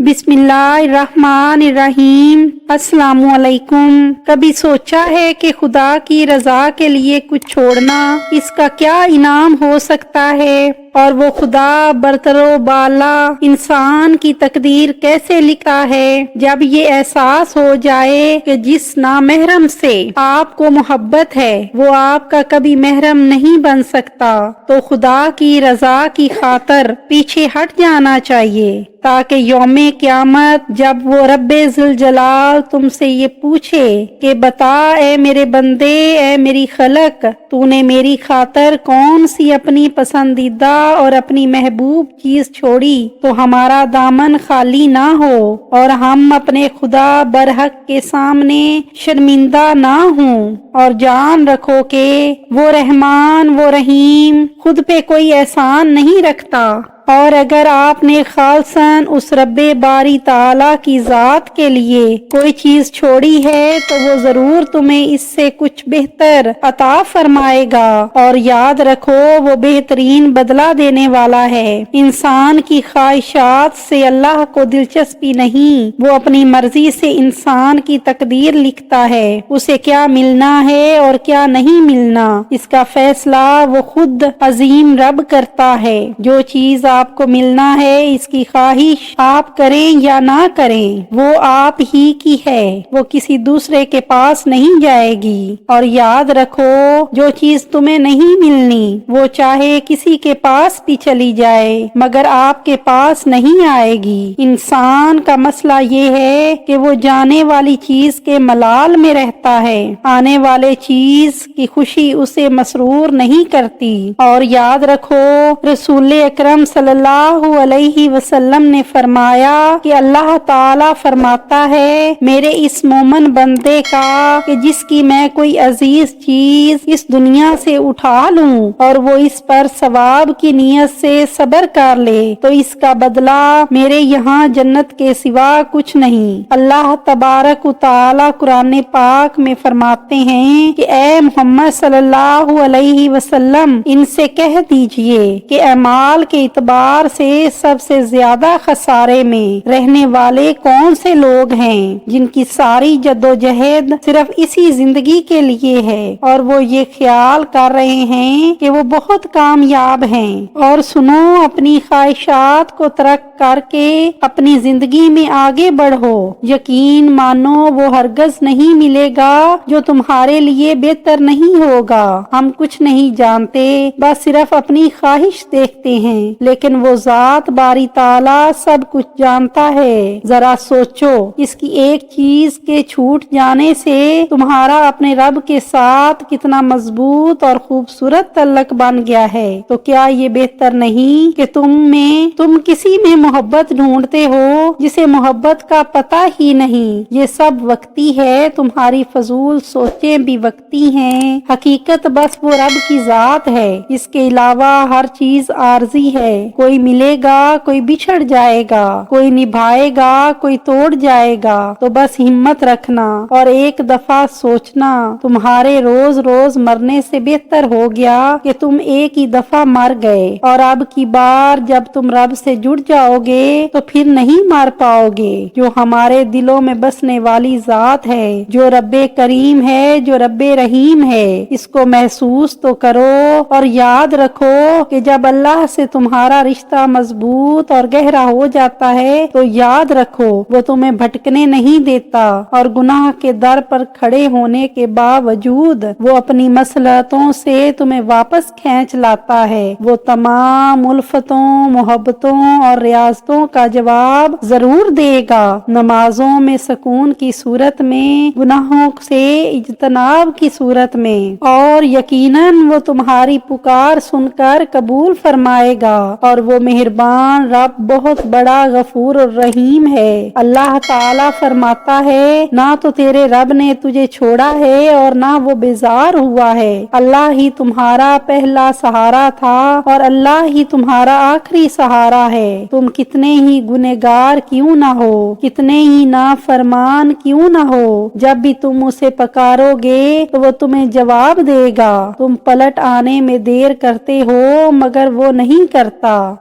بسم اللہ الرحمن الرحیم۔ السلام علیکم۔ کبھی سوچا ہے کہ خدا کی رضا کے لیے کچھ چھوڑنا اس کا کیا انعام ہو سکتا ہے، اور وہ خدا برتر و بالا انسان کی تقدیر کیسے لکھا ہے؟ جب یہ احساس ہو جائے کہ جس نامحرم سے آپ کو محبت ہے وہ آپ کا کبھی محرم نہیں بن سکتا، تو خدا کی رضا کی خاطر پیچھے ہٹ جانا چاہیے، تاکہ یوم قیامت جب وہ رب ذوالجلال تم سے یہ پوچھے کہ بتا اے میرے بندے، اے میری خلق، تو نے میری خاطر کون سی اپنی پسندیدہ اور اپنی محبوب چیز چھوڑی، تو ہمارا دامن خالی نہ ہو اور ہم اپنے خدا برحق کے سامنے شرمندہ نہ ہوں۔ اور جان رکھو کہ وہ رحمان، وہ رحیم خود پہ کوئی احسان نہیں رکھتا، اور اگر آپ نے خالصاً اس رب باری تعالیٰ کی ذات کے لیے کوئی چیز چھوڑی ہے تو وہ ضرور تمہیں اس سے کچھ بہتر عطا فرمائے گا، اور یاد رکھو وہ بہترین بدلہ دینے والا ہے۔ انسان کی خواہشات سے اللہ کو دلچسپی نہیں، وہ اپنی مرضی سے انسان کی تقدیر لکھتا ہے، اسے کیا ملنا ہے اور کیا نہیں ملنا اس کا فیصلہ وہ خود عظیم رب کرتا ہے۔ جو چیز آپ کو ملنا ہے اس کی خواہش آپ کریں یا نہ کریں وہ آپ ہی کی ہے، وہ کسی دوسرے کے پاس نہیں جائے گی۔ اور یاد رکھو جو چیز تمہیں نہیں ملنی وہ چاہے کسی کے پاس بھی چلی جائے مگر آپ کے پاس نہیں آئے گی۔ انسان کا مسئلہ یہ ہے کہ وہ جانے والی چیز کے ملال میں رہتا ہے، آنے والے چیز کی خوشی اسے مسرور نہیں کرتی۔ اور یاد رکھو رسول اکرم صلی اللہ علیہ وسلم نے فرمایا کہ اللہ تعالیٰ فرماتا ہے میرے اس مومن بندے کا کہ جس کی میں کوئی عزیز چیز اس دنیا سے اٹھا لوں اور وہ اس پر ثواب کی نیت سے صبر کر لے تو اس کا بدلہ میرے یہاں جنت کے سوا کچھ نہیں۔ اللہ تبارک و تعالیٰ قرآن پاک میں فرماتے ہیں کہ اے محمد صلی اللہ علیہ وسلم ان سے کہہ دیجئے کہ اعمال کے اعتبار سے سب سے زیادہ خسارے میں رہنے والے کون سے لوگ ہیں جن کی ساری جدوجہد صرف اسی زندگی کے لیے ہے اور وہ یہ خیال کر رہے ہیں کہ وہ بہت کامیاب ہیں۔ اور سنو اپنی خواہشات کو ترک کر کے اپنی زندگی میں آگے بڑھو، یقین مانو وہ ہرگز نہیں ملے گا جو تمہارے لیے بہتر نہیں ہوگا۔ ہم کچھ نہیں جانتے، بس صرف اپنی خواہش دیکھتے ہیں، لیکن وہ ذات باری تعالیٰ سب کچھ جانتا ہے۔ ذرا سوچو اس کی ایک چیز کے چھوٹ جانے سے تمہارا اپنے رب کے ساتھ کتنا مضبوط اور خوبصورت تعلق بن گیا ہے، تو کیا یہ بہتر نہیں کہ تم کسی میں محبت ڈھونڈتے ہو جسے محبت کا پتہ ہی نہیں۔ یہ سب وقتی ہے، تمہاری فضول سوچیں بھی وقتی ہیں، حقیقت بس وہ رب کی ذات ہے، اس کے علاوہ ہر چیز عارضی ہے۔ کوئی ملے گا، کوئی بچھڑ جائے گا، کوئی نبھائے گا، کوئی توڑ جائے گا، تو بس ہمت رکھنا اور ایک دفعہ سوچنا تمہارے روز روز مرنے سے بہتر ہو گیا کہ تم ایک ہی دفعہ مر گئے، اور اب کی بار جب تم رب سے جڑ جاؤ گے تو پھر نہیں مر پاؤ گے۔ جو ہمارے دلوں میں بسنے والی ذات ہے، جو رب کریم ہے، جو رب رحیم ہے، اس کو محسوس تو کرو اور یاد رکھو کہ جب اللہ سے تمہارا رشتہ مضبوط اور گہرا ہو جاتا ہے تو یاد رکھو وہ تمہیں بھٹکنے نہیں دیتا، اور گناہ کے در پر کھڑے ہونے کے باوجود وہ اپنی مصلحتوں سے تمہیں واپس کھینچ لاتا ہے۔ وہ تمام الفتوں، محبتوں اور ریاضتوں کا جواب ضرور دے گا، نمازوں میں سکون کی صورت میں، گناہوں سے اجتناب کی صورت میں، اور یقیناً وہ تمہاری پکار سن کر قبول فرمائے گا، اور وہ مہربان رب بہت بڑا غفور الرحیم ہے۔ اللہ تعالیٰ فرماتا ہے نہ تو تیرے رب نے تجھے چھوڑا ہے اور نہ وہ بیزار ہوا ہے، اللہ ہی تمہارا پہلا سہارا تھا اور اللہ ہی تمہارا آخری سہارا ہے۔ تم کتنے ہی گنہگار کیوں نہ ہو، کتنے ہی نافرمان کیوں نہ ہو، جب بھی تم اسے پکارو گے تو وہ تمہیں جواب دے گا۔ تم پلٹ آنے میں دیر کرتے ہو مگر وہ نہیں کرتا،